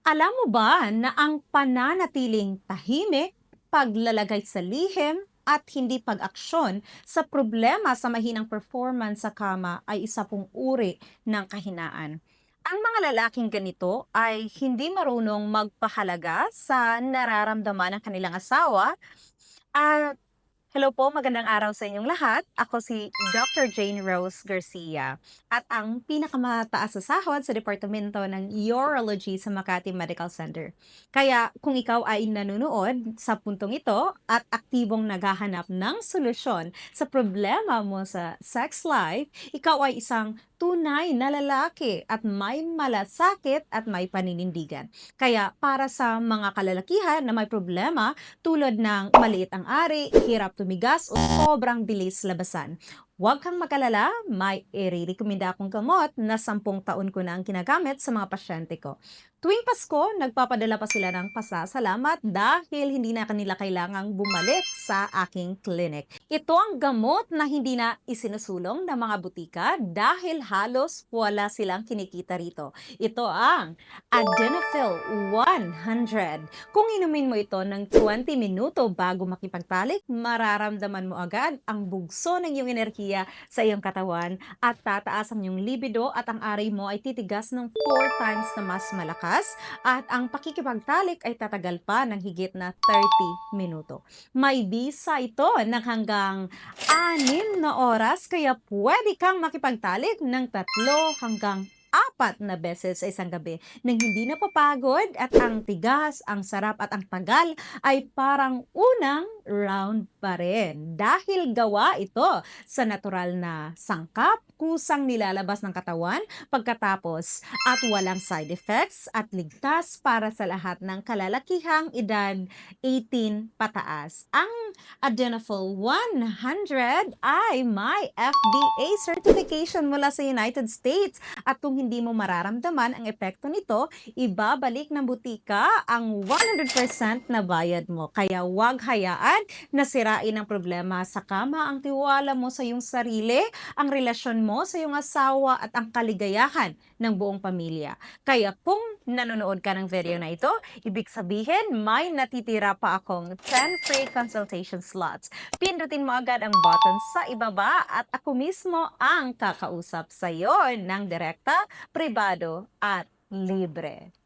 Alam mo ba na ang pananatiling tahimik, paglalagay sa lihim, at hindi pag-aksyon sa problema sa mahinang performance sa kama ay isa pong uri ng kahinaan. Ang mga lalaking ganito ay hindi marunong magpahalaga sa nararamdaman ng kanilang asawa at hello po, magandang araw sa inyong lahat. Ako si Dr. Jane Rose Garcia at ang pinakamataas sa sahod sa Departamento ng Urology sa Makati Medical Center. Kaya kung ikaw ay nanonood sa puntong ito at aktibong naghahanap ng solusyon sa problema mo sa sex life, ikaw ay isang tunay na lalaki at may malasakit at may paninindigan. Kaya para sa mga kalalakihan na may problema, tulad ng maliit ang ari, hirap tumigas o sobrang bilis labasan. Huwag kang mag-alala, may irerekomenda akong gamot na 10 taon ko na ang ginagamit sa mga pasyente ko. Tuwing Pasko, nagpapadala pa sila ng pasasalamat dahil hindi na kanila kailangang bumalik sa aking clinic. Ito ang gamot na hindi na isinusulong ng mga butika dahil halos wala silang kinikita rito. Ito ang Adenofil 100. Kung inumin mo ito ng 20 minuto bago makipagtalik, mararamdaman mo agad ang bugso ng iyong enerhiya sa iyong katawan at tataas ang iyong libido at ang aray mo ay titigas ng 4 times na mas malakas at ang pakikipagtalik ay tatagal pa ng higit na 30 minuto. May bisa ito ng hanggang 6 na oras kaya pwede kang makipagtalik ng 3 hanggang 4 na beses sa isang gabi nang hindi napapagod at ang tigas, ang sarap at ang tagal ay parang unang round pa rin. Dahil gawa ito sa natural na sangkap, kusang nilalabas ng katawan pagkatapos at walang side effects at ligtas para sa lahat ng kalalakihang edad 18 pataas. Ang Adenofil 100 ay may FDA certification mula sa United States at kung hindi mo mararamdaman ang epekto nito, ibabalik ng butika ang 100% na bayad mo. Kaya huwag hayaan na sirain ang problema sa kama ang tiwala mo sa iyong sarili, ang relasyon mo sa iyong asawa at ang kaligayahan ng buong pamilya. Kaya kung nanonood ka ng video na ito, ibig sabihin may natitira pa akong 10 free consultation slots. Pindutin mo agad ang button sa ibaba at ako mismo ang kakausap sa iyo ng direkta, pribado at libre.